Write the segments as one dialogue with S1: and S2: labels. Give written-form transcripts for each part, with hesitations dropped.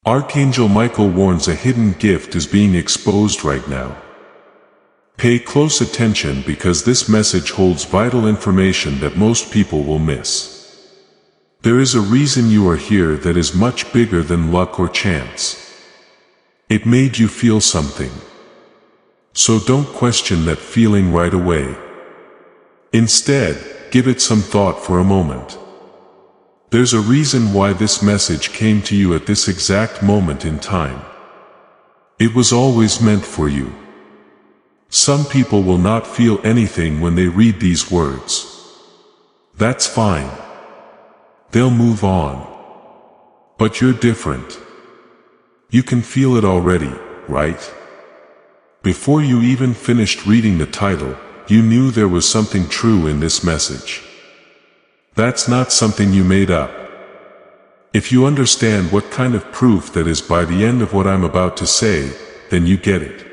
S1: Archangel Michael warns a hidden gift is being exposed right now. Pay close attention because this message holds vital information that most people will miss. There is a reason you are here that is much bigger than luck or chance. It made you feel something. So don't question that feeling right away. Instead, give it some thought for a moment. There's a reason why this message came to you at this exact moment in time. It was always meant for you. Some people will not feel anything when they read these words. That's fine. They'll move on. But you're different. You can feel it already, right? Before you even finished reading the title, you knew there was something true in this message. That's not something you made up. If you understand what kind of proof that is by the end of what I'm about to say, then you get it.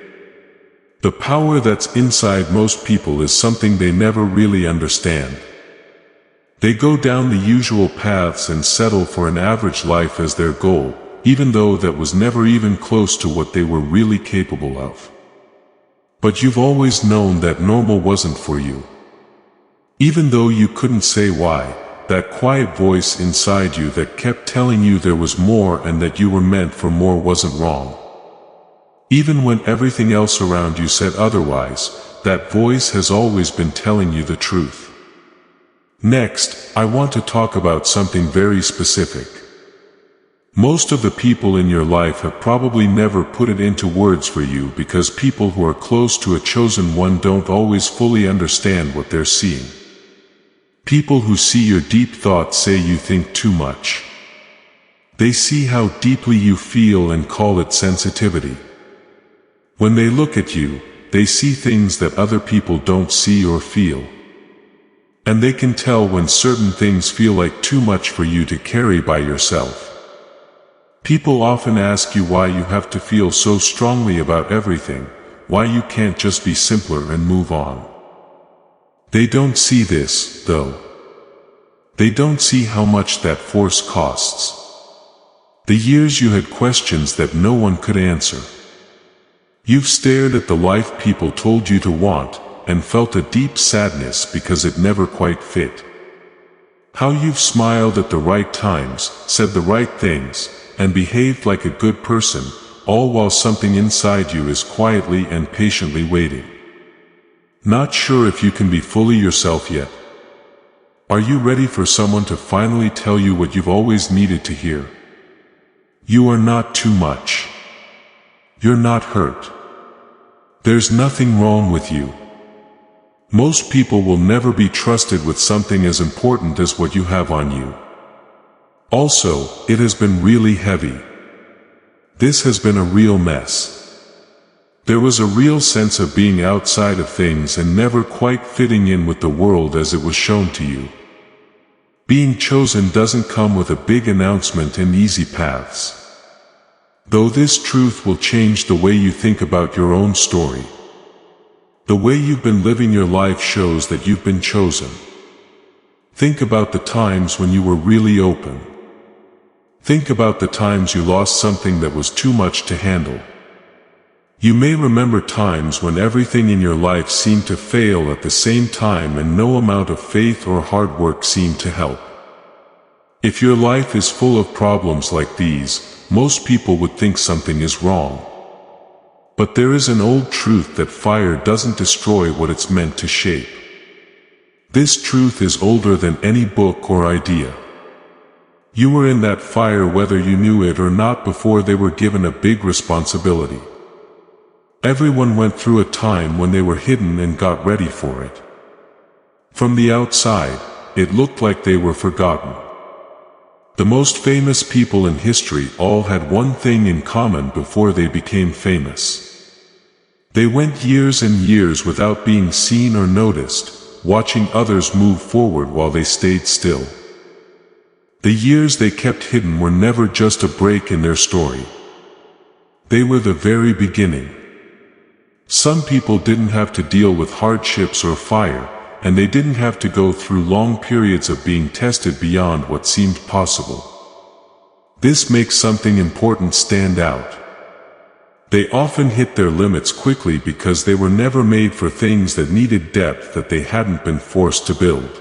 S1: The power that's inside most people is something they never really understand. They go down the usual paths and settle for an average life as their goal, even though that was never even close to what they were really capable of. But you've always known that normal wasn't for you. Even though you couldn't say why, that quiet voice inside you that kept telling you there was more and that you were meant for more wasn't wrong. Even when everything else around you said otherwise, that voice has always been telling you the truth. Next, I want to talk about something very specific. Most of the people in your life have probably never put it into words for you because people who are close to a chosen one don't always fully understand what they're seeing. People who see your deep thoughts say you think too much. They see how deeply you feel and call it sensitivity. When they look at you, they see things that other people don't see or feel. And they can tell when certain things feel like too much for you to carry by yourself. People often ask you why you have to feel so strongly about everything, why you can't just be simpler and move on. They don't see this, though. They don't see how much that force costs. The years you had questions that no one could answer. You've stared at the life people told you to want, and felt a deep sadness because it never quite fit. How you've smiled at the right times, said the right things, and behaved like a good person, all while something inside you is quietly and patiently waiting. Not sure if you can be fully yourself yet. Are you ready for someone to finally tell you what you've always needed to hear? You are not too much. You're not hurt. There's nothing wrong with you. Most people will never be trusted with something as important as what you have on you. Also, it has been really heavy. This has been a real mess. There was a real sense of being outside of things and never quite fitting in with the world as it was shown to you. Being chosen doesn't come with a big announcement and easy paths. Though this truth will change the way you think about your own story. The way you've been living your life shows that you've been chosen. Think about the times when you were really open. Think about the times you lost something that was too much to handle. You may remember times when everything in your life seemed to fail at the same time and no amount of faith or hard work seemed to help. If your life is full of problems like these, most people would think something is wrong. But there is an old truth that fire doesn't destroy what it's meant to shape. This truth is older than any book or idea. You were in that fire whether you knew it or not before they were given a big responsibility. Everyone went through a time when they were hidden and got ready for it. From the outside, it looked like they were forgotten. The most famous people in history all had one thing in common before they became famous. They went years and years without being seen or noticed, watching others move forward while they stayed still. The years they kept hidden were never just a break in their story. They were the very beginning. Some people didn't have to deal with hardships or fire, and they didn't have to go through long periods of being tested beyond what seemed possible. This makes something important stand out. They often hit their limits quickly because they were never made for things that needed depth that they hadn't been forced to build.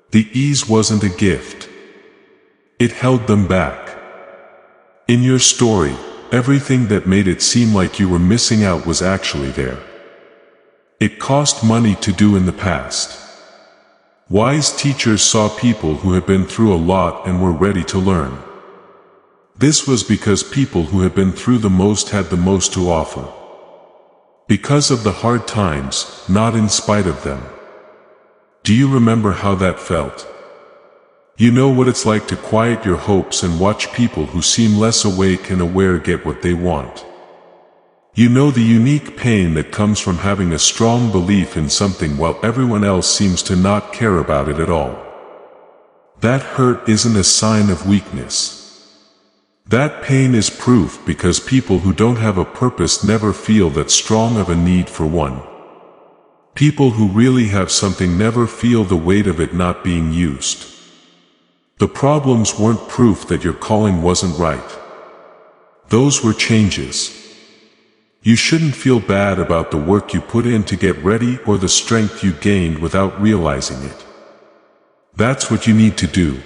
S1: The ease wasn't a gift. It held them back. In your story, everything that made it seem like you were missing out was actually there. It cost money to do in the past. Wise teachers saw people who had been through a lot and were ready to learn. This was because people who had been through the most had the most to offer. Because of the hard times, not in spite of them. Do you remember how that felt? You know what it's like to quiet your hopes and watch people who seem less awake and aware get what they want. You know the unique pain that comes from having a strong belief in something while everyone else seems to not care about it at all. That hurt isn't a sign of weakness. That pain is proof because people who don't have a purpose never feel that strong of a need for one. People who really have something never feel the weight of it not being used. The problems weren't proof that your calling wasn't right. Those were changes. You shouldn't feel bad about the work you put in to get ready or the strength you gained without realizing it. That's what you need to do.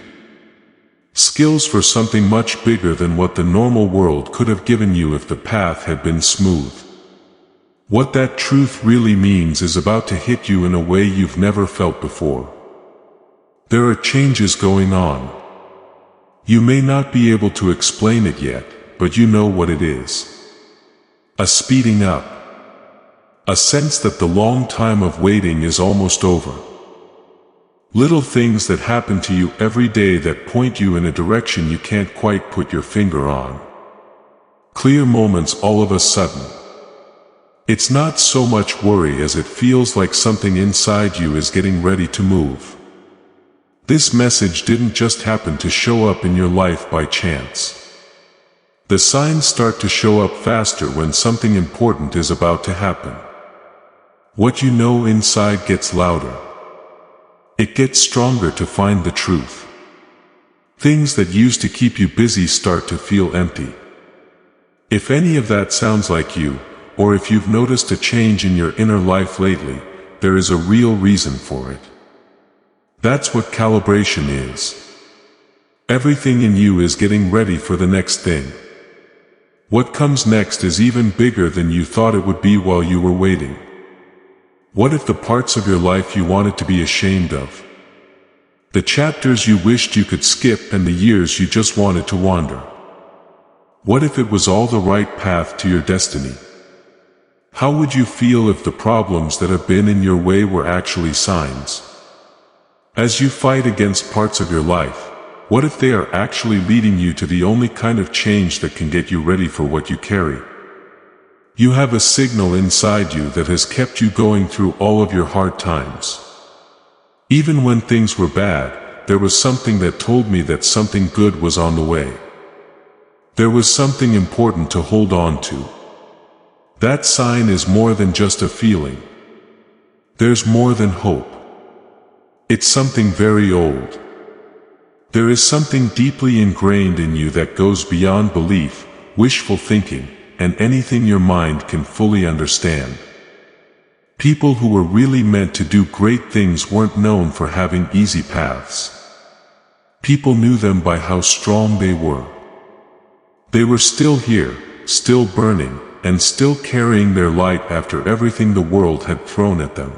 S1: Skills for something much bigger than what the normal world could have given you if the path had been smooth. What that truth really means is about to hit you in a way you've never felt before. There are changes going on. You may not be able to explain it yet, but you know what it is. A speeding up. A sense that the long time of waiting is almost over. Little things that happen to you every day that point you in a direction you can't quite put your finger on. Clear moments all of a sudden. It's not so much worry as it feels like something inside you is getting ready to move. This message didn't just happen to show up in your life by chance. The signs start to show up faster when something important is about to happen. What you know inside gets louder. It gets stronger to find the truth. Things that used to keep you busy start to feel empty. If any of that sounds like you, or if you've noticed a change in your inner life lately, there is a real reason for it. That's what calibration is. Everything in you is getting ready for the next thing. What comes next is even bigger than you thought it would be while you were waiting. What if the parts of your life you wanted to be ashamed of? The chapters you wished you could skip and the years you just wanted to wander? What if it was all the right path to your destiny? How would you feel if the problems that have been in your way were actually signs? As you fight against parts of your life, what if they are actually leading you to the only kind of change that can get you ready for what you carry? You have a signal inside you that has kept you going through all of your hard times. Even when things were bad, there was something that told me that something good was on the way. There was something important to hold on to. That sign is more than just a feeling. There's more than hope. It's something very old. There is something deeply ingrained in you that goes beyond belief, wishful thinking, and anything your mind can fully understand. People who were really meant to do great things weren't known for having easy paths. People knew them by how strong they were. They were still here, still burning, and still carrying their light after everything the world had thrown at them.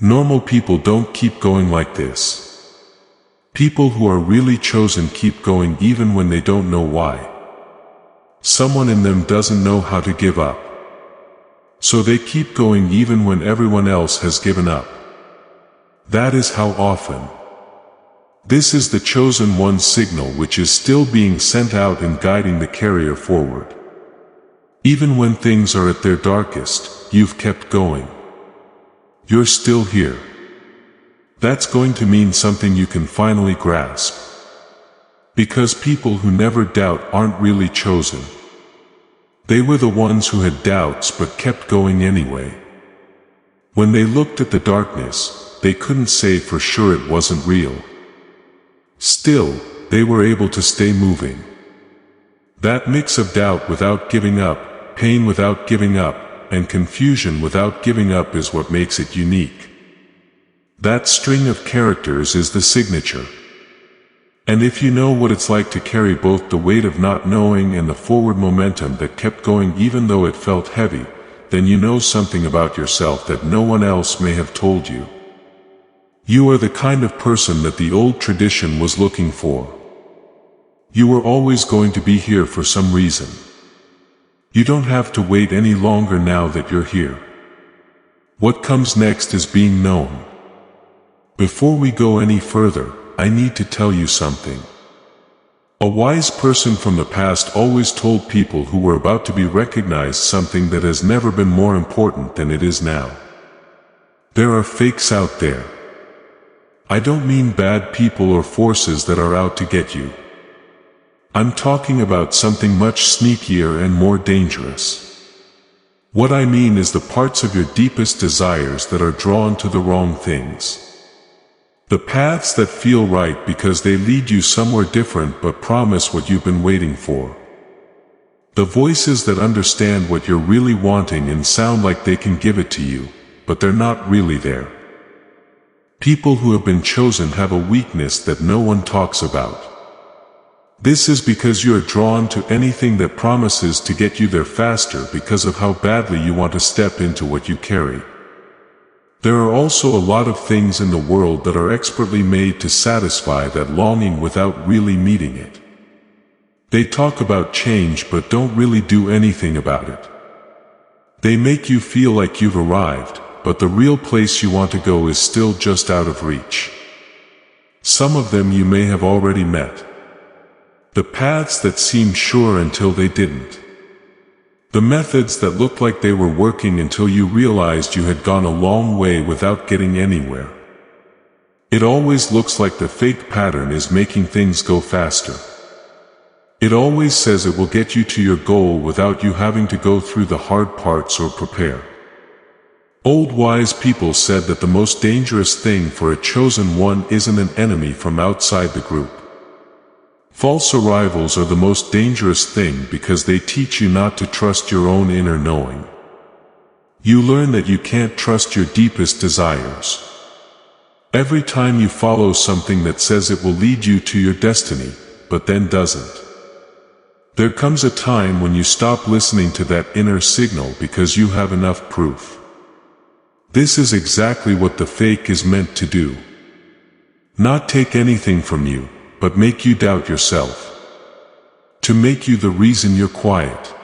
S1: Normal people don't keep going like this. People who are really chosen keep going even when they don't know why. Someone in them doesn't know how to give up. So they keep going even when everyone else has given up. That is how often. This is the chosen one's signal which is still being sent out and guiding the carrier forward. Even when things are at their darkest, you've kept going. You're still here. That's going to mean something you can finally grasp. Because people who never doubt aren't really chosen. They were the ones who had doubts but kept going anyway. When they looked at the darkness, they couldn't say for sure it wasn't real. Still, they were able to stay moving. That mix of doubt without giving up, pain without giving up, and confusion without giving up is what makes it unique. That string of characters is the signature. And if you know what it's like to carry both the weight of not knowing and the forward momentum that kept going even though it felt heavy, then you know something about yourself that no one else may have told you. You are the kind of person that the old tradition was looking for. You are always going to be here for some reason. You don't have to wait any longer now that you're here. What comes next is being known. Before we go any further, I need to tell you something. A wise person from the past always told people who were about to be recognized something that has never been more important than it is now. There are fakes out there. I don't mean bad people or forces that are out to get you. I'm talking about something much sneakier and more dangerous. What I mean is the parts of your deepest desires that are drawn to the wrong things. The paths that feel right because they lead you somewhere different but promise what you've been waiting for. The voices that understand what you're really wanting and sound like they can give it to you, but they're not really there. People who have been chosen have a weakness that no one talks about. This is because you are drawn to anything that promises to get you there faster because of how badly you want to step into what you carry. There are also a lot of things in the world that are expertly made to satisfy that longing without really meeting it. They talk about change but don't really do anything about it. They make you feel like you've arrived, but the real place you want to go is still just out of reach. Some of them you may have already met. The paths that seemed sure until they didn't. The methods that looked like they were working until you realized you had gone a long way without getting anywhere. It always looks like the fake pattern is making things go faster. It always says it will get you to your goal without you having to go through the hard parts or prepare. Old wise people said that the most dangerous thing for a chosen one isn't an enemy from outside the group. False arrivals are the most dangerous thing because they teach you not to trust your own inner knowing. You learn that you can't trust your deepest desires. Every time you follow something that says it will lead you to your destiny, but then doesn't. There comes a time when you stop listening to that inner signal because you have enough proof. This is exactly what the fake is meant to do. Not take anything from you, but make you doubt yourself. To make you the reason you're quiet.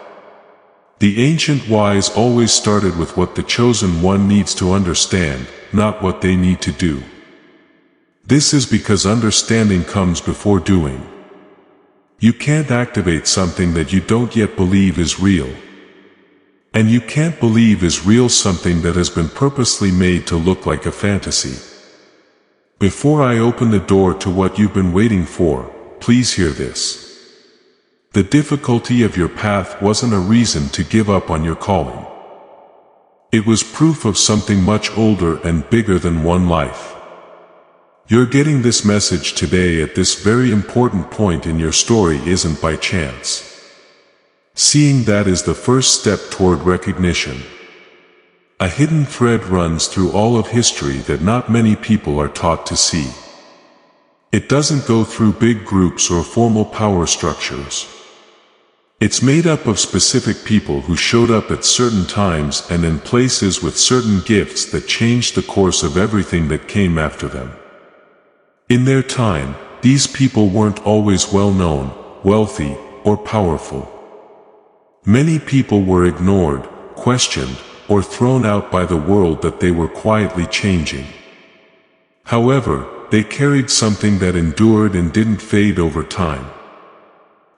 S1: The ancient wise always started with what the chosen one needs to understand, not what they need to do. This is because understanding comes before doing. You can't activate something that you don't yet believe is real. And you can't believe is real something that has been purposely made to look like a fantasy. Before I open the door to what you've been waiting for, please hear this. The difficulty of your path wasn't a reason to give up on your calling. It was proof of something much older and bigger than one life. You're getting this message today at this very important point in your story isn't by chance. Seeing that is the first step toward recognition. A hidden thread runs through all of history that not many people are taught to see. It doesn't go through big groups or formal power structures. It's made up of specific people who showed up at certain times and in places with certain gifts that changed the course of everything that came after them. In their time, these people weren't always well known, wealthy, or powerful. Many people were ignored, questioned, or thrown out by the world that they were quietly changing. However, they carried something that endured and didn't fade over time.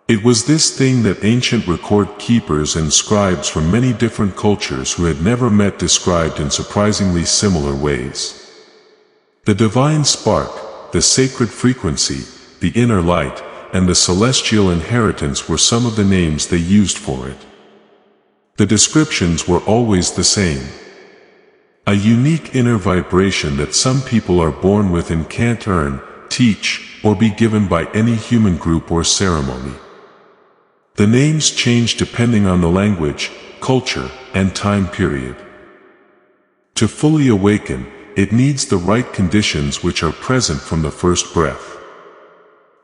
S1: It was this thing that ancient record keepers and scribes from many different cultures who had never met described in surprisingly similar ways. The divine spark, the sacred frequency, the inner light, and the celestial inheritance were some of the names they used for it. The descriptions were always the same. A unique inner vibration that some people are born with and can't earn, teach, or be given by any human group or ceremony. The names change depending on the language, culture, and time period. To fully awaken, it needs the right conditions which are present from the first breath.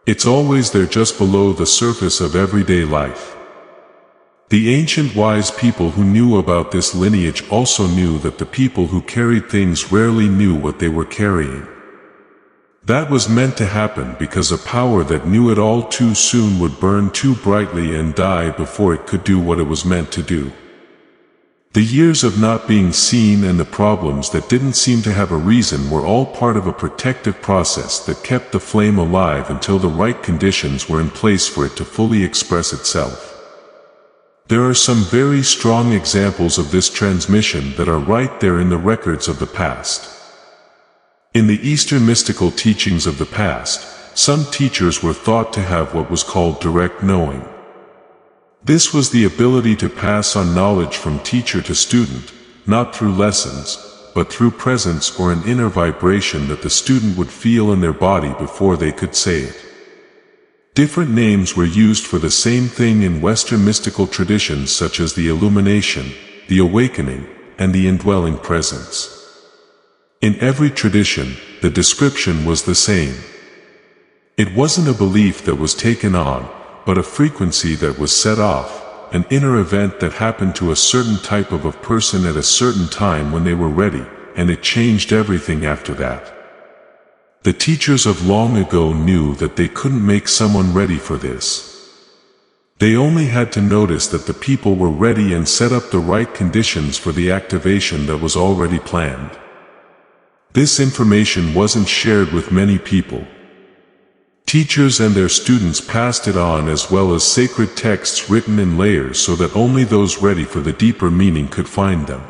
S1: It's always there just below the surface of everyday life. The ancient wise people who knew about this lineage also knew that the people who carried things rarely knew what they were carrying. That was meant to happen because a power that knew it all too soon would burn too brightly and die before it could do what it was meant to do. The years of not being seen and the problems that didn't seem to have a reason were all part of a protective process that kept the flame alive until the right conditions were in place for it to fully express itself. There are some very strong examples of this transmission that are right there in the records of the past. In the Eastern mystical teachings of the past, some teachers were thought to have what was called direct knowing. This was the ability to pass on knowledge from teacher to student, not through lessons, but through presence or an inner vibration that the student would feel in their body before they could say it. Different names were used for the same thing in Western mystical traditions such as the illumination, the awakening, and the indwelling presence. In every tradition, the description was the same. It wasn't a belief that was taken on, but a frequency that was set off, an inner event that happened to a certain type of a person at a certain time when they were ready, and it changed everything after that. The teachers of long ago knew that they couldn't make someone ready for this. They only had to notice that the people were ready and set up the right conditions for the activation that was already planned. This information wasn't shared with many people. Teachers and their students passed it on as well as sacred texts written in layers so that only those ready for the deeper meaning could find them.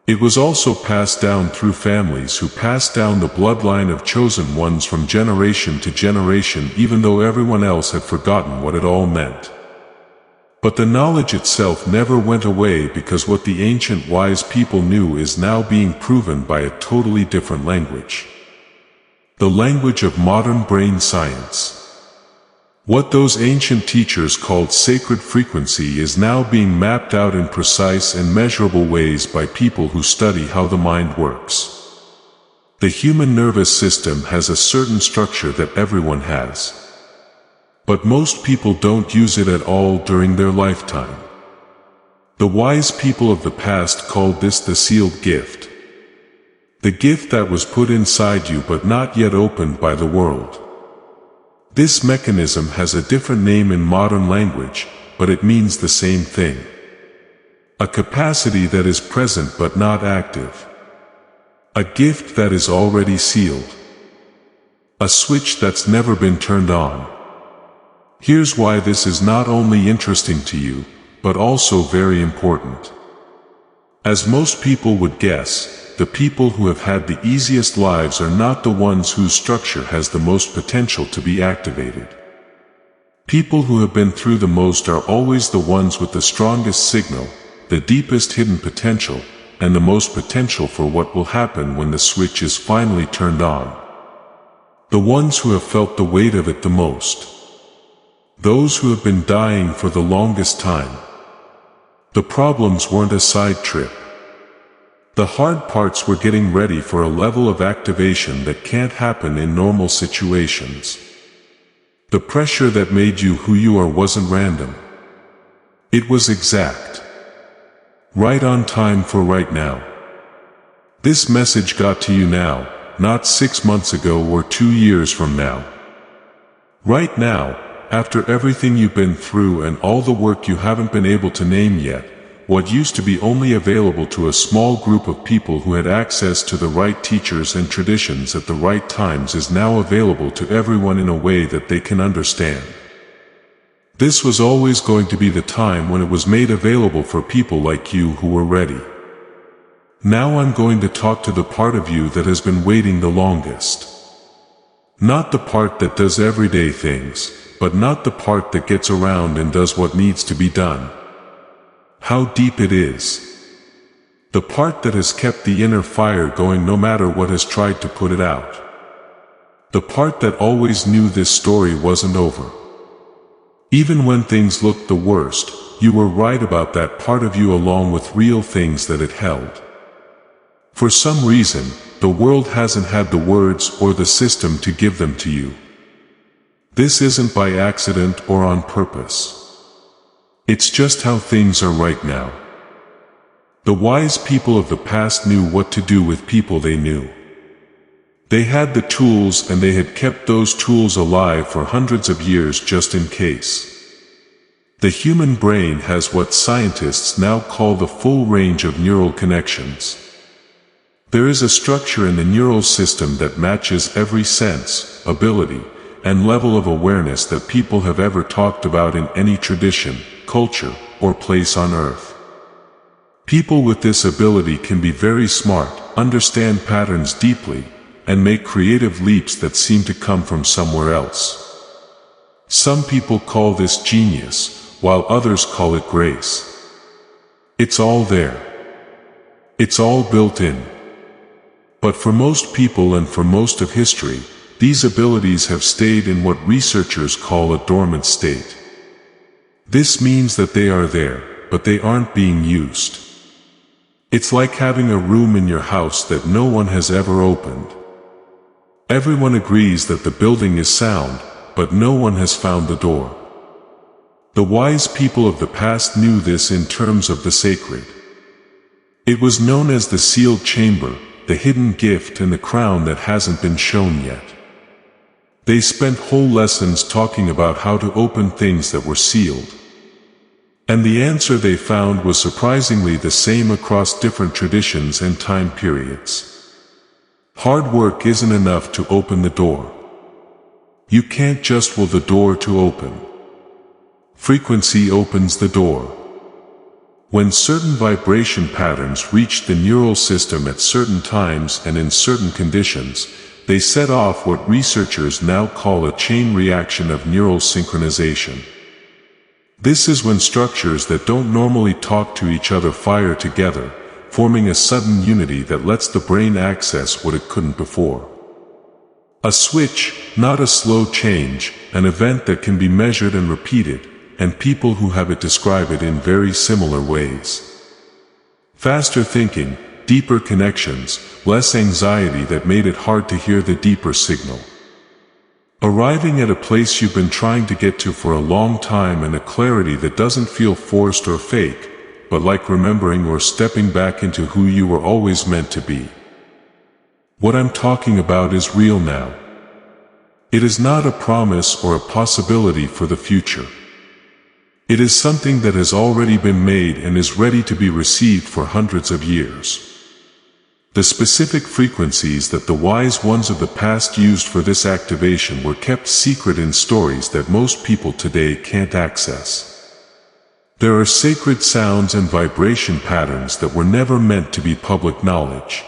S1: It was also passed down through families who passed down the bloodline of chosen ones from generation to generation even though everyone else had forgotten what it all meant. But the knowledge itself never went away because what the ancient wise people knew is now being proven by a totally different language. The language of modern brain science. What those ancient teachers called sacred frequency is now being mapped out in precise and measurable ways by people who study how the mind works. The human nervous system has a certain structure that everyone has. But most people don't use it at all during their lifetime. The wise people of the past called this the sealed gift. The gift that was put inside you but not yet opened by the world. This mechanism has a different name in modern language, but it means the same thing. A capacity that is present but not active. A gift that is already sealed. A switch that's never been turned on. Here's why this is not only interesting to you, but also very important. As most people would guess, the people who have had the easiest lives are not the ones whose structure has the most potential to be activated. People who have been through the most are always the ones with the strongest signal, the deepest hidden potential, and the most potential for what will happen when the switch is finally turned on. The ones who have felt the weight of it the most. Those who have been dying for the longest time. The problems weren't a side trip. The hard parts were getting ready for a level of activation that can't happen in normal situations. The pressure that made you who you are wasn't random. It was exact. Right on time for right now. This message got to you now, not 6 months ago or 2 years from now. Right now, after everything you've been through and all the work you haven't been able to name yet, what used to be only available to a small group of people who had access to the right teachers and traditions at the right times is now available to everyone in a way that they can understand. This was always going to be the time when it was made available for people like you who were ready. Now I'm going to talk to the part of you that has been waiting the longest. Not the part that does everyday things, but not the part that gets around and does what needs to be done. How deep it is. The part that has kept the inner fire going no matter what has tried to put it out. The part that always knew this story wasn't over. Even when things looked the worst, you were right about that part of you along with real things that it held. For some reason, the world hasn't had the words or the system to give them to you. This isn't by accident or on purpose. It's just how things are right now. The wise people of the past knew what to do with people they knew. They had the tools and they had kept those tools alive for hundreds of years just in case. The human brain has what scientists now call the full range of neural connections. There is a structure in the neural system that matches every sense, ability, and level of awareness that people have ever talked about in any tradition, culture, or place on Earth. People with this ability can be very smart, understand patterns deeply, and make creative leaps that seem to come from somewhere else. Some people call this genius, while others call it grace. It's all there. It's all built in. But for most people and for most of history, these abilities have stayed in what researchers call a dormant state. This means that they are there, but they aren't being used. It's like having a room in your house that no one has ever opened. Everyone agrees that the building is sound, but no one has found the door. The wise people of the past knew this in terms of the sacred. It was known as the sealed chamber, the hidden gift and the crown that hasn't been shown yet. They spent whole lessons talking about how to open things that were sealed. And the answer they found was surprisingly the same across different traditions and time periods. Hard work isn't enough to open the door. You can't just will the door to open. Frequency opens the door. When certain vibration patterns reach the neural system at certain times and in certain conditions, they set off what researchers now call a chain reaction of neural synchronization. This is when structures that don't normally talk to each other fire together, forming a sudden unity that lets the brain access what it couldn't before. A switch, not a slow change, an event that can be measured and repeated, and people who have it describe it in very similar ways. Faster thinking, deeper connections, less anxiety that made it hard to hear the deeper signal. Arriving at a place you've been trying to get to for a long time and a clarity that doesn't feel forced or fake, but like remembering or stepping back into who you were always meant to be. What I'm talking about is real now. It is not a promise or a possibility for the future. It is something that has already been made and is ready to be received for hundreds of years. The specific frequencies that the wise ones of the past used for this activation were kept secret in stories that most people today can't access. There are sacred sounds and vibration patterns that were never meant to be public knowledge.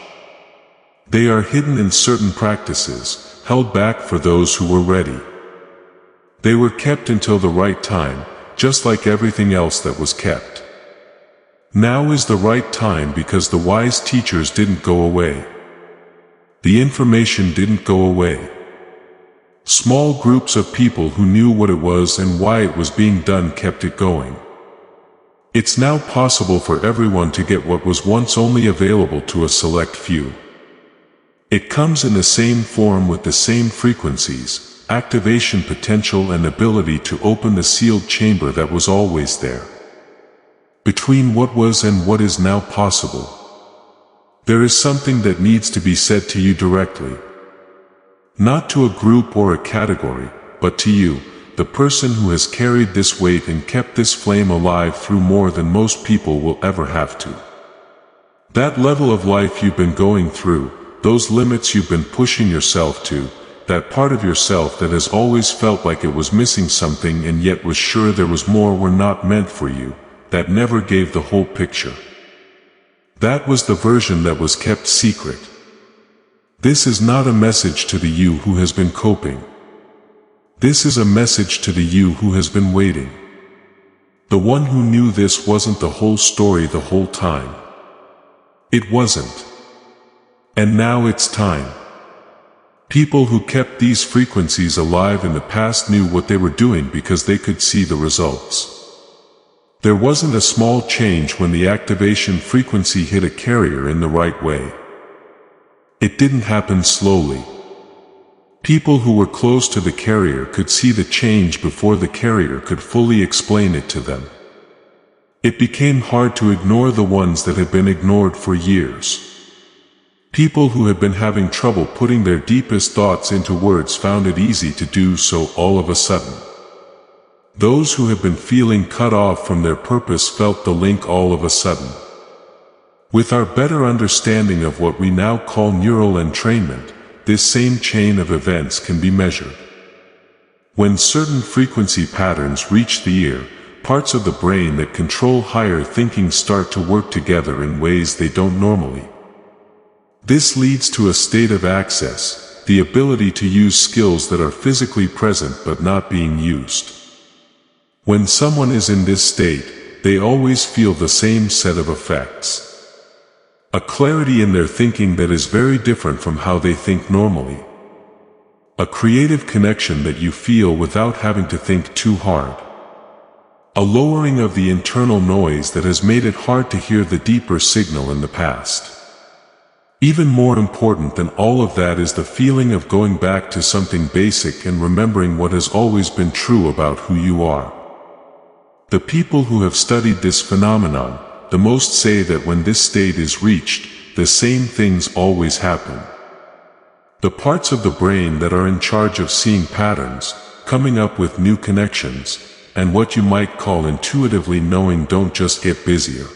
S1: They are hidden in certain practices, held back for those who were ready. They were kept until the right time, just like everything else that was kept. Now is the right time because the wise teachers didn't go away. The information didn't go away. Small groups of people who knew what it was and why it was being done kept it going. It's now possible for everyone to get what was once only available to a select few. It comes in the same form with the same frequencies, activation potential and ability to open the sealed chamber that was always there. Between what was and what is now possible, there is something that needs to be said to you directly. Not to a group or a category, but to you, the person who has carried this weight and kept this flame alive through more than most people will ever have to. That level of life you've been going through, those limits you've been pushing yourself to, that part of yourself that has always felt like it was missing something and yet was sure there was more were not meant for you, that never gave the whole picture. That was the version that was kept secret. This is not a message to the you who has been coping. This is a message to the you who has been waiting. The one who knew this wasn't the whole story the whole time. It wasn't. And now it's time. People who kept these frequencies alive in the past knew what they were doing because they could see the results. There wasn't a small change when the activation frequency hit a carrier in the right way. It didn't happen slowly. People who were close to the carrier could see the change before the carrier could fully explain it to them. It became hard to ignore the ones that had been ignored for years. People who had been having trouble putting their deepest thoughts into words found it easy to do so all of a sudden. Those who had been feeling cut off from their purpose felt the link all of a sudden. With our better understanding of what we now call neural entrainment, this same chain of events can be measured. When certain frequency patterns reach the ear, parts of the brain that control higher thinking start to work together in ways they don't normally. This leads to a state of access, the ability to use skills that are physically present but not being used. When someone is in this state, they always feel the same set of effects. A clarity in their thinking that is very different from how they think normally. A creative connection that you feel without having to think too hard. A lowering of the internal noise that has made it hard to hear the deeper signal in the past. Even more important than all of that is the feeling of going back to something basic and remembering what has always been true about who you are. The people who have studied this phenomenon, the most say that when this state is reached, the same things always happen. The parts of the brain that are in charge of seeing patterns, coming up with new connections, and what you might call intuitively knowing don't just get busier.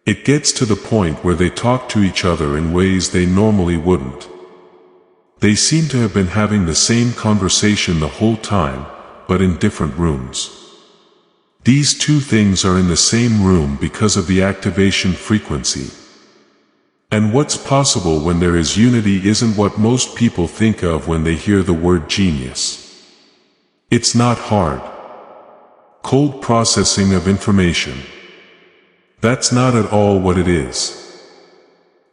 S1: It gets to the point where they talk to each other in ways they normally wouldn't. They seem to have been having the same conversation the whole time, but in different rooms. These two things are in the same room because of the activation frequency. And what's possible when there is unity isn't what most people think of when they hear the word genius. It's not hard. Cold processing of information. That's not at all what it is.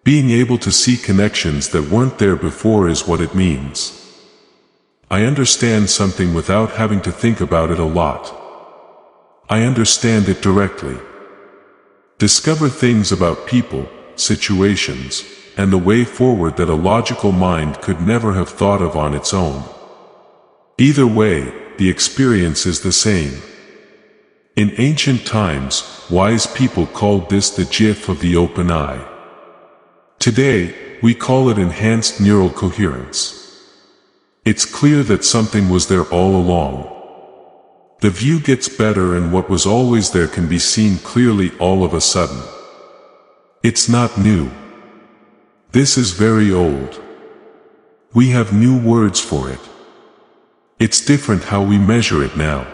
S1: Being able to see connections that weren't there before is what it means. I understand something without having to think about it a lot. I understand it directly. Discover things about people, situations, and the way forward that a logical mind could never have thought of on its own. Either way, the experience is the same. In ancient times, wise people called this the GIF of the open eye. Today, we call it enhanced neural coherence. It's clear that something was there all along. The view gets better and what was always there can be seen clearly all of a sudden. It's not new. This is very old. We have new words for it. It's different how we measure it now.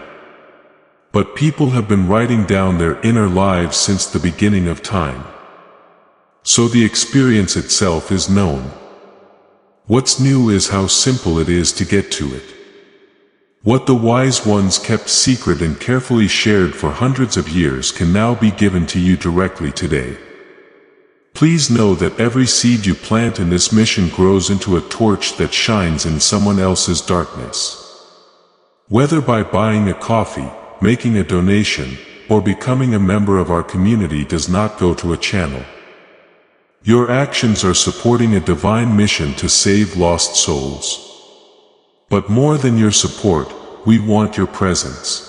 S1: But people have been writing down their inner lives since the beginning of time. So the experience itself is known. What's new is how simple it is to get to it. What the wise ones kept secret and carefully shared for hundreds of years can now be given to you directly today. Please know that every seed you plant in this mission grows into a torch that shines in someone else's darkness. Whether by buying a coffee, making a donation, or becoming a member of our community does not go to a channel. Your actions are supporting a divine mission to save lost souls. But more than your support, we want your presence.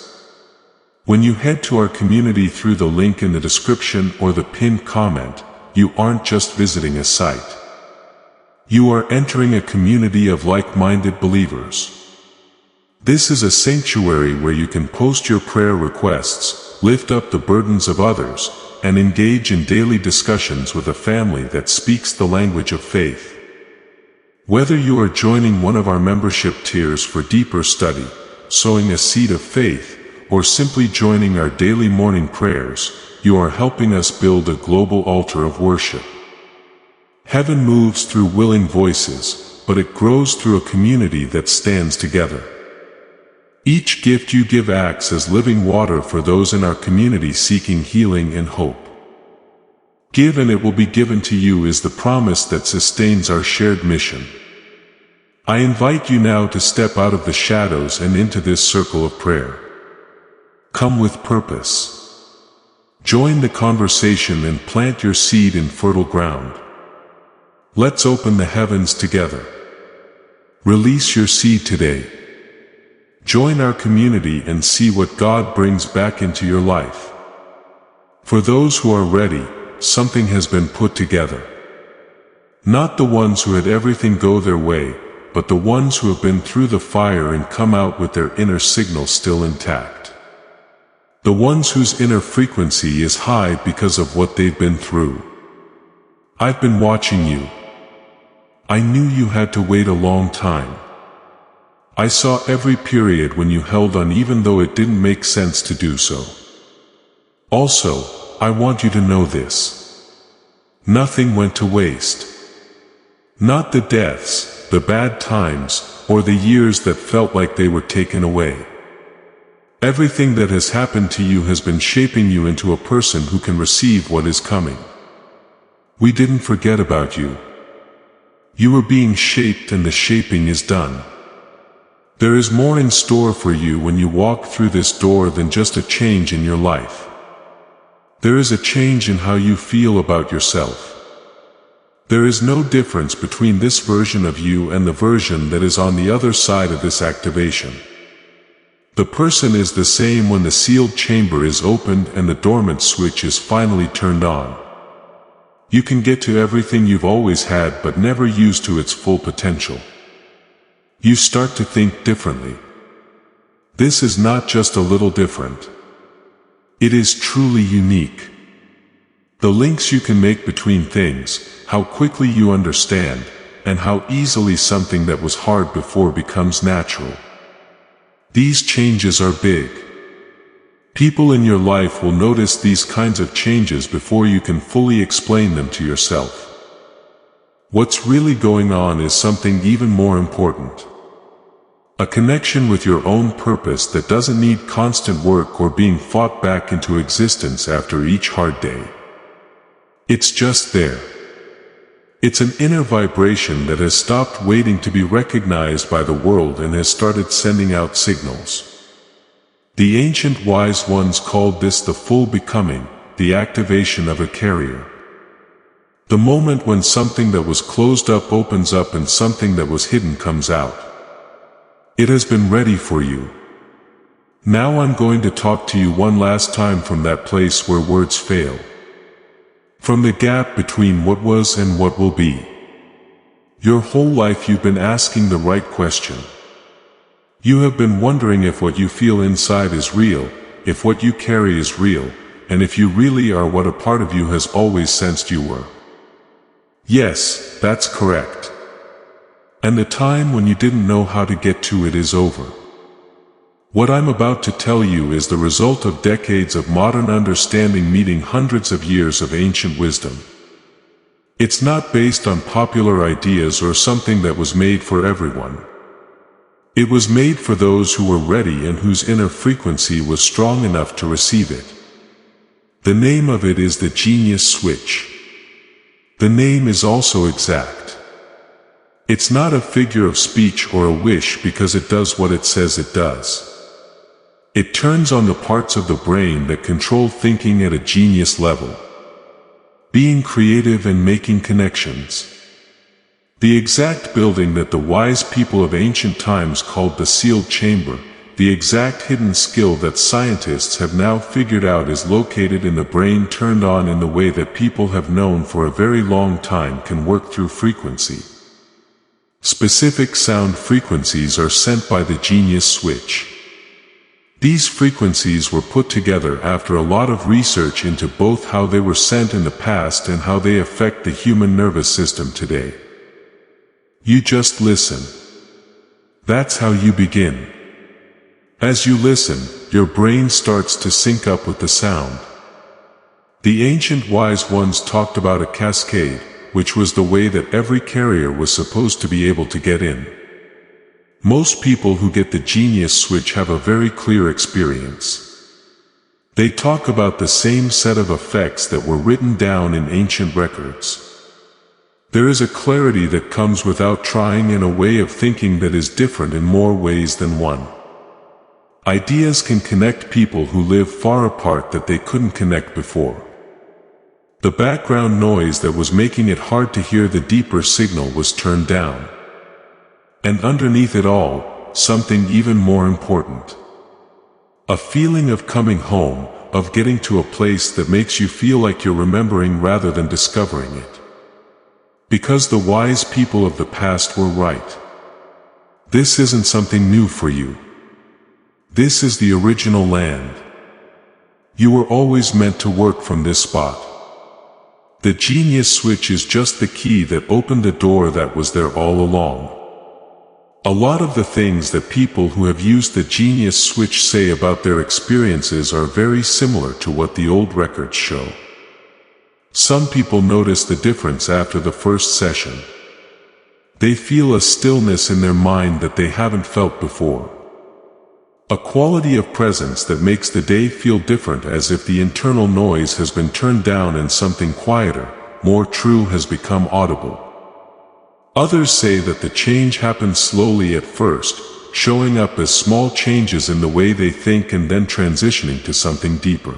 S1: When you head to our community through the link in the description or the pinned comment, you aren't just visiting a site. You are entering a community of like-minded believers. This is a sanctuary where you can post your prayer requests, lift up the burdens of others, and engage in daily discussions with a family that speaks the language of faith. Whether you are joining one of our membership tiers for deeper study, sowing a seed of faith, or simply joining our daily morning prayers, you are helping us build a global altar of worship. Heaven moves through willing voices, but it grows through a community that stands together. Each gift you give acts as living water for those in our community seeking healing and hope. Give and it will be given to you is the promise that sustains our shared mission. I invite you now to step out of the shadows and into this circle of prayer. Come with purpose. Join the conversation and plant your seed in fertile ground. Let's open the heavens together. Release your seed today. Join our community and see what God brings back into your life. For those who are ready, something has been put together. Not the ones who had everything go their way, but the ones who have been through the fire and come out with their inner signal still intact. The ones whose inner frequency is high because of what they've been through. I've been watching you. I knew you had to wait a long time. I saw every period when you held on even though it didn't make sense to do so. Also, I want you to know this. Nothing went to waste. Not the deaths, the bad times, or the years that felt like they were taken away. Everything that has happened to you has been shaping you into a person who can receive what is coming. We didn't forget about you. You were being shaped and the shaping is done. There is more in store for you when you walk through this door than just a change in your life. There is a change in how you feel about yourself. There is no difference between this version of you and the version that is on the other side of this activation. The person is the same when the sealed chamber is opened and the dormant switch is finally turned on. You can get to everything you've always had but never used to its full potential. You start to think differently. This is not just a little different. It is truly unique. The links you can make between things, how quickly you understand, and how easily something that was hard before becomes natural. These changes are big. People in your life will notice these kinds of changes before you can fully explain them to yourself. What's really going on is something even more important. A connection with your own purpose that doesn't need constant work or being fought back into existence after each hard day. It's just there. It's an inner vibration that has stopped waiting to be recognized by the world and has started sending out signals. The ancient wise ones called this the full becoming, the activation of a carrier. The moment when something that was closed up opens up and something that was hidden comes out. It has been ready for you. Now I'm going to talk to you one last time from that place where words fail. From the gap between what was and what will be. Your whole life you've been asking the right question. You have been wondering if what you feel inside is real, if what you carry is real, and if you really are what a part of you has always sensed you were. Yes, that's correct. And the time when you didn't know how to get to it is over. What I'm about to tell you is the result of decades of modern understanding meeting hundreds of years of ancient wisdom. It's not based on popular ideas or something that was made for everyone. It was made for those who were ready and whose inner frequency was strong enough to receive it. The name of it is the genius switch. The name is also exact. It's not a figure of speech or a wish because it does what it says it does. It turns on the parts of the brain that control thinking at a genius level. Being creative and making connections. The exact building that the wise people of ancient times called the sealed chamber, the exact hidden skill that scientists have now figured out is located in the brain turned on in the way that people have known for a very long time can work through frequency. Specific sound frequencies are sent by the genius switch. These frequencies were put together after a lot of research into both how they were sent in the past and how they affect the human nervous system today. You just listen. That's how you begin. As you listen, your brain starts to sync up with the sound. The ancient wise ones talked about a cascade, which was the way that every carrier was supposed to be able to get in. Most people who get the genius switch have a very clear experience. They talk about the same set of effects that were written down in ancient records. There is a clarity that comes without trying and a way of thinking that is different in more ways than one. Ideas can connect people who live far apart that they couldn't connect before. The background noise that was making it hard to hear the deeper signal was turned down. And underneath it all, something even more important. A feeling of coming home, of getting to a place that makes you feel like you're remembering rather than discovering it. Because the wise people of the past were right. This isn't something new for you. This is the original land. You were always meant to work from this spot. The genius switch is just the key that opened the door that was there all along. A lot of the things that people who have used the genius switch say about their experiences are very similar to what the old records show. Some people notice the difference after the first session. They feel a stillness in their mind that they haven't felt before. A quality of presence that makes the day feel different, as if the internal noise has been turned down and something quieter, more true has become audible. Others say that the change happens slowly at first, showing up as small changes in the way they think and then transitioning to something deeper.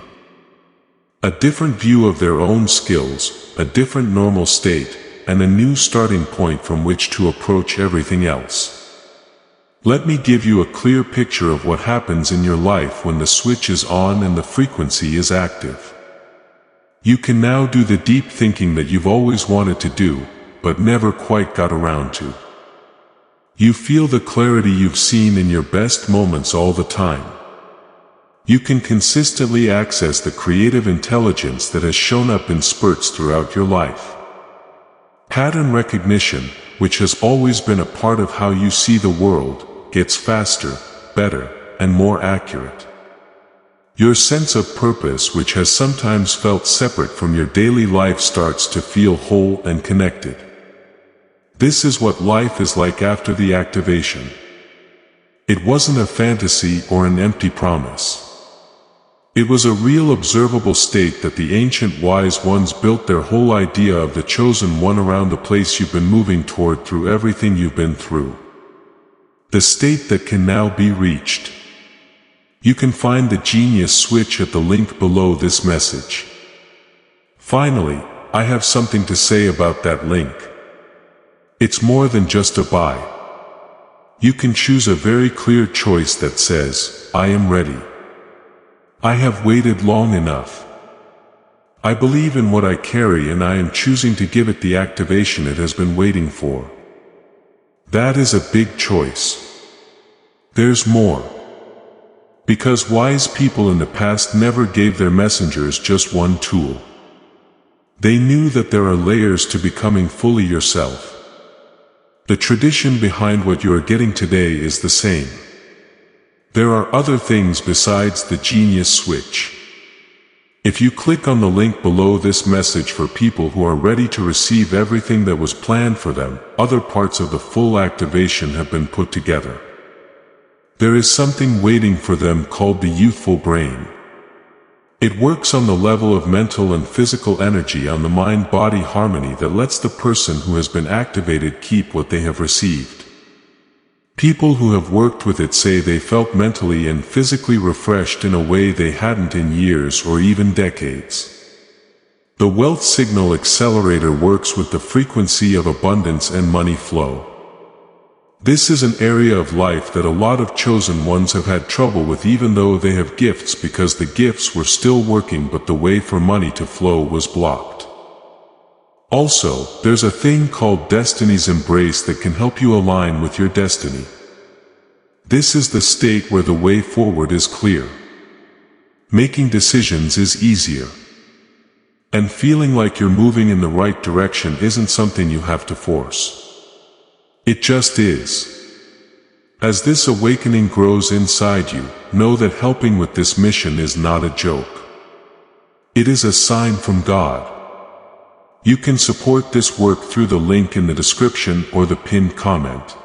S1: A different view of their own skills, a different normal state, and a new starting point from which to approach everything else. Let me give you a clear picture of what happens in your life when the switch is on and the frequency is active. You can now do the deep thinking that you've always wanted to do, but never quite got around to. You feel the clarity you've seen in your best moments all the time. You can consistently access the creative intelligence that has shown up in spurts throughout your life. Pattern recognition, which has always been a part of how you see the world, gets faster, better, and more accurate. Your sense of purpose, which has sometimes felt separate from your daily life, starts to feel whole and connected. This is what life is like after the activation. It wasn't a fantasy or an empty promise. It was a real observable state that the ancient wise ones built their whole idea of the chosen one around, the place you've been moving toward through everything you've been through. The state that can now be reached. You can find the genius switch at the link below this message. Finally, I have something to say about that link. It's more than just a buy. You can choose a very clear choice that says, I am ready. I have waited long enough. I believe in what I carry and I am choosing to give it the activation it has been waiting for. That is a big choice. There's more. Because wise people in the past never gave their messengers just one tool. They knew that there are layers to becoming fully yourself. The tradition behind what you are getting today is the same. There are other things besides the genius switch. If you click on the link below this message for people who are ready to receive everything that was planned for them, other parts of the full activation have been put together. There is something waiting for them called the youthful brain. It works on the level of mental and physical energy, on the mind-body harmony that lets the person who has been activated keep what they have received. People who have worked with it say they felt mentally and physically refreshed in a way they hadn't in years or even decades. The Wealth Signal Accelerator works with the frequency of abundance and money flow. This is an area of life that a lot of chosen ones have had trouble with, even though they have gifts, because the gifts were still working but the way for money to flow was blocked. Also, there's a thing called Destiny's Embrace that can help you align with your destiny. This is the state where the way forward is clear. Making decisions is easier. And feeling like you're moving in the right direction isn't something you have to force. It just is. As this awakening grows inside you, know that helping with this mission is not a joke. It is a sign from God. You can support this work through the link in the description or the pinned comment.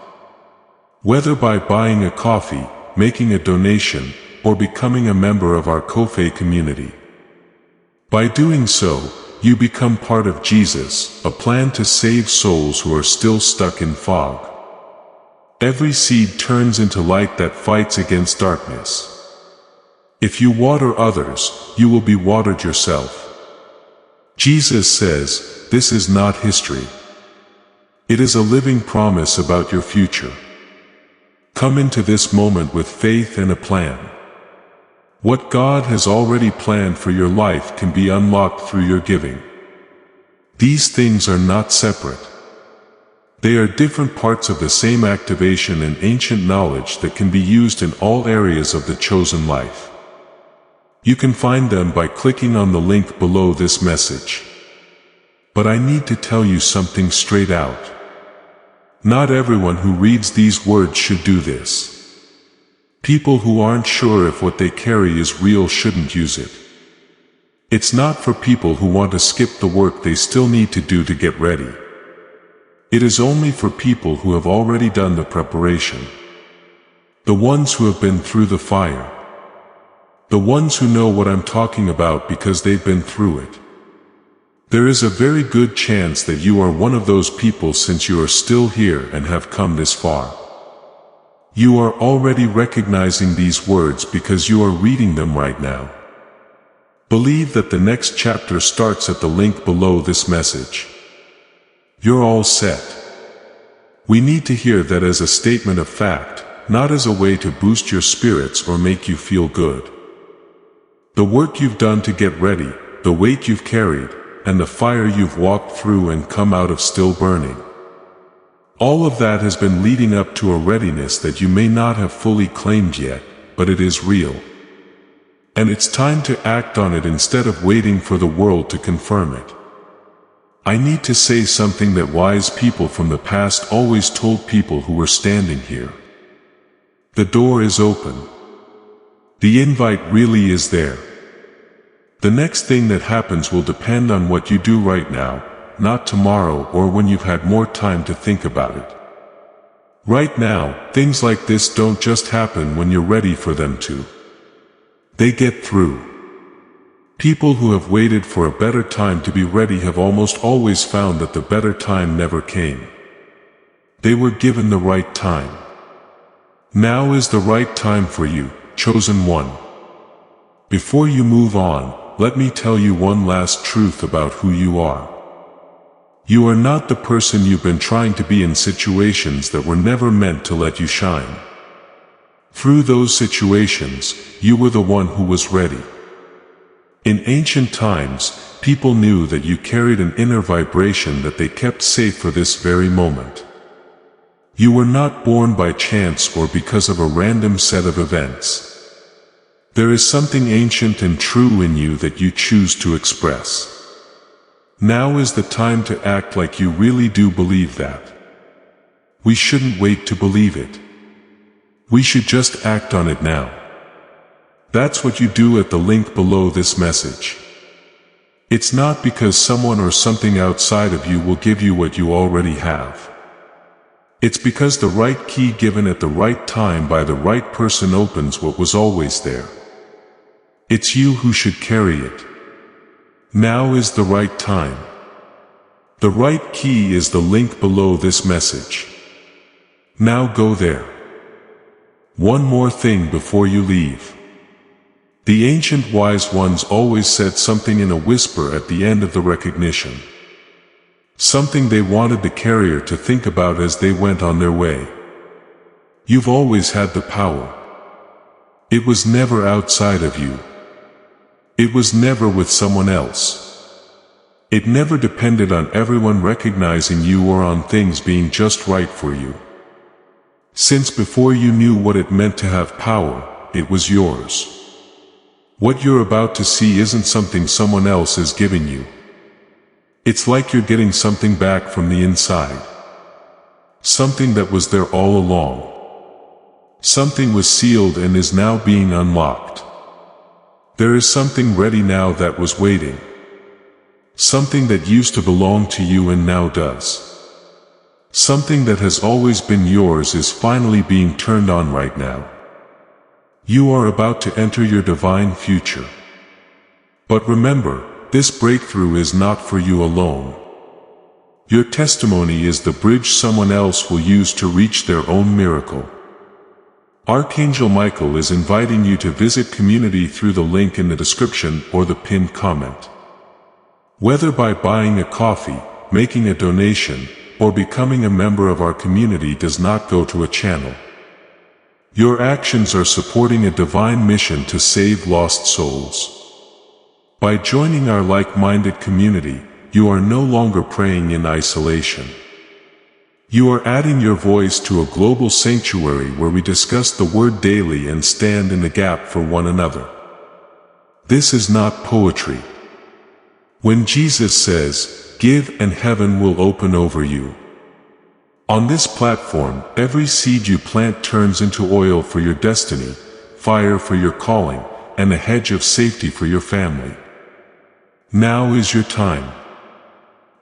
S1: Whether by buying a coffee, making a donation, or becoming a member of our Ko-fi community. By doing so, you become part of Jesus, a plan to save souls who are still stuck in fog. Every seed turns into light that fights against darkness. If you water others, you will be watered yourself. Jesus says, this is not history. It is a living promise about your future. Come into this moment with faith and a plan. What God has already planned for your life can be unlocked through your giving. These things are not separate. They are different parts of the same activation and ancient knowledge that can be used in all areas of the chosen life. You can find them by clicking on the link below this message. But I need to tell you something straight out. Not everyone who reads these words should do this. People who aren't sure if what they carry is real shouldn't use it. It's not for people who want to skip the work they still need to do to get ready. It is only for people who have already done the preparation. The ones who have been through the fire. The ones who know what I'm talking about because they've been through it. There is a very good chance that you are one of those people since you are still here and have come this far. You are already recognizing these words because you are reading them right now. Believe that the next chapter starts at the link below this message. You're all set. We need to hear that as a statement of fact, not as a way to boost your spirits or make you feel good. The work you've done to get ready, the weight you've carried, and the fire you've walked through and come out of still burning. All of that has been leading up to a readiness that you may not have fully claimed yet, but it is real. And it's time to act on it instead of waiting for the world to confirm it. I need to say something that wise people from the past always told people who were standing here. The door is open. The invite really is there. The next thing that happens will depend on what you do right now, not tomorrow or when you've had more time to think about it. Right now, things like this don't just happen when you're ready for them to. They get through. People who have waited for a better time to be ready have almost always found that the better time never came. They were given the right time. Now is the right time for you, chosen one. Before you move on, let me tell you one last truth about who you are. You are not the person you've been trying to be in situations that were never meant to let you shine. Through those situations, you were the one who was ready. In ancient times, people knew that you carried an inner vibration that they kept safe for this very moment. You were not born by chance or because of a random set of events. There is something ancient and true in you that you choose to express. Now is the time to act like you really do believe that. We shouldn't wait to believe it. We should just act on it now. That's what you do at the link below this message. It's not because someone or something outside of you will give you what you already have. It's because the right key given at the right time by the right person opens what was always there. It's you who should carry it. Now is the right time. The right key is the link below this message. Now go there. One more thing before you leave. The ancient wise ones always said something in a whisper at the end of the recognition. Something they wanted the carrier to think about as they went on their way. You've always had the power. It was never outside of you. It was never with someone else. It never depended on everyone recognizing you or on things being just right for you. Since before you knew what it meant to have power, it was yours. What you're about to see isn't something someone else is giving you. It's like you're getting something back from the inside. Something that was there all along. Something was sealed and is now being unlocked. There is something ready now that was waiting. Something that used to belong to you and now does. Something that has always been yours is finally being turned on right now. You are about to enter your divine future. But remember, this breakthrough is not for you alone. Your testimony is the bridge someone else will use to reach their own miracle. Archangel Michael is inviting you to visit community through the link in the description or the pinned comment. Whether by buying a coffee, making a donation, or becoming a member of our community does not go to a channel. Your actions are supporting a divine mission to save lost souls. By joining our like-minded community, you are no longer praying in isolation. You are adding your voice to a global sanctuary where we discuss the Word daily and stand in the gap for one another. This is not poetry. When Jesus says, "Give and heaven will open over you." On this platform, every seed you plant turns into oil for your destiny, fire for your calling, and a hedge of safety for your family. Now is your time.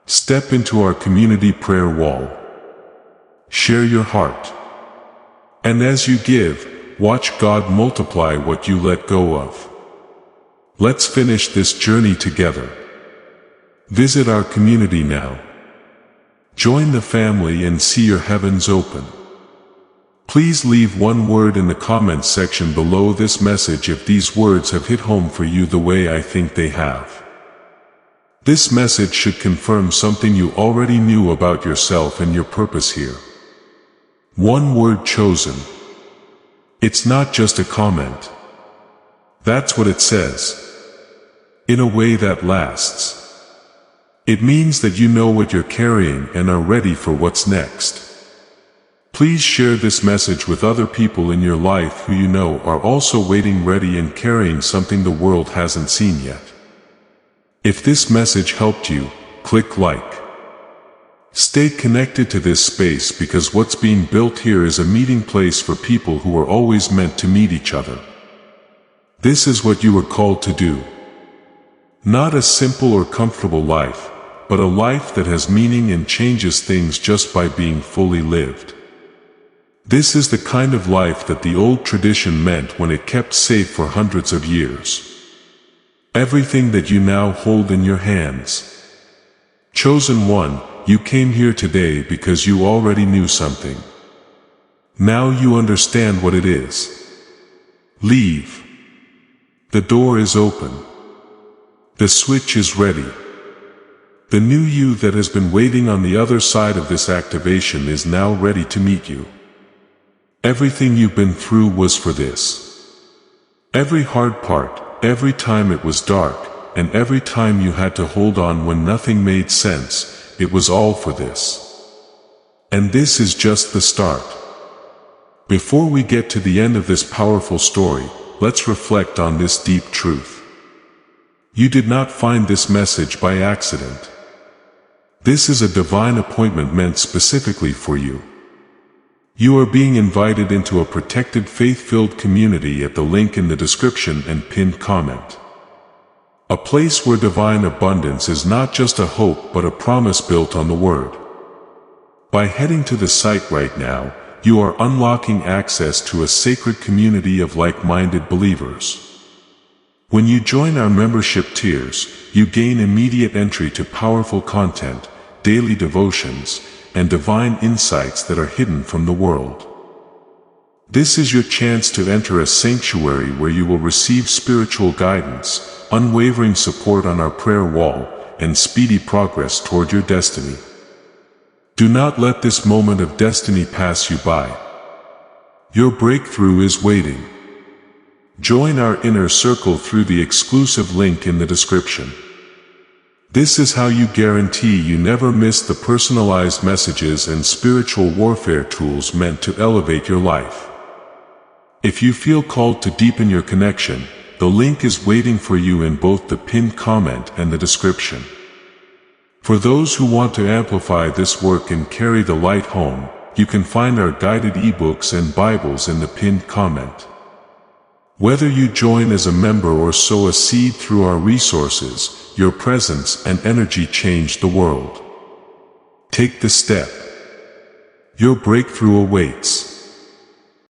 S1: Step into our community prayer wall. Share your heart. And as you give, watch God multiply what you let go of. Let's finish this journey together. Visit our community now. Join the family and see your heavens open. Please leave one word in the comments section below this message if these words have hit home for you the way I think they have. This message should confirm something you already knew about yourself and your purpose here. One word chosen. It's not just a comment. That's what it says. In a way that lasts. It means that you know what you're carrying and are ready for what's next. Please share this message with other people in your life who you know are also waiting ready and carrying something the world hasn't seen yet. If this message helped you, click like. Stay connected to this space because what's being built here is a meeting place for people who are always meant to meet each other. This is what you were called to do. Not a simple or comfortable life, but a life that has meaning and changes things just by being fully lived. This is the kind of life that the old tradition meant when it kept safe for hundreds of years. Everything that you now hold in your hands. Chosen one, you came here today because you already knew something. Now you understand what it is. Leave. The door is open. The switch is ready. The new you that has been waiting on the other side of this activation is now ready to meet you. Everything you've been through was for this. Every hard part, every time it was dark, and every time you had to hold on when nothing made sense, it was all for this. And this is just the start. Before we get to the end of this powerful story, let's reflect on this deep truth. You did not find this message by accident. This is a divine appointment meant specifically for you. You are being invited into a protected faith-filled community at the link in the description and pinned comment. A place where divine abundance is not just a hope but a promise built on the Word. By heading to the site right now, you are unlocking access to a sacred community of like-minded believers. When you join our membership tiers, you gain immediate entry to powerful content, daily devotions, and divine insights that are hidden from the world. This is your chance to enter a sanctuary where you will receive spiritual guidance, unwavering support on our prayer wall, and speedy progress toward your destiny. Do not let this moment of destiny pass you by. Your breakthrough is waiting. Join our inner circle through the exclusive link in the description. This is how you guarantee you never miss the personalized messages and spiritual warfare tools meant to elevate your life. If you feel called to deepen your connection, the link is waiting for you in both the pinned comment and the description. For those who want to amplify this work and carry the light home, you can find our guided ebooks and Bibles in the pinned comment. Whether you join as a member or sow a seed through our resources, your presence and energy change the world. Take the step. Your breakthrough awaits.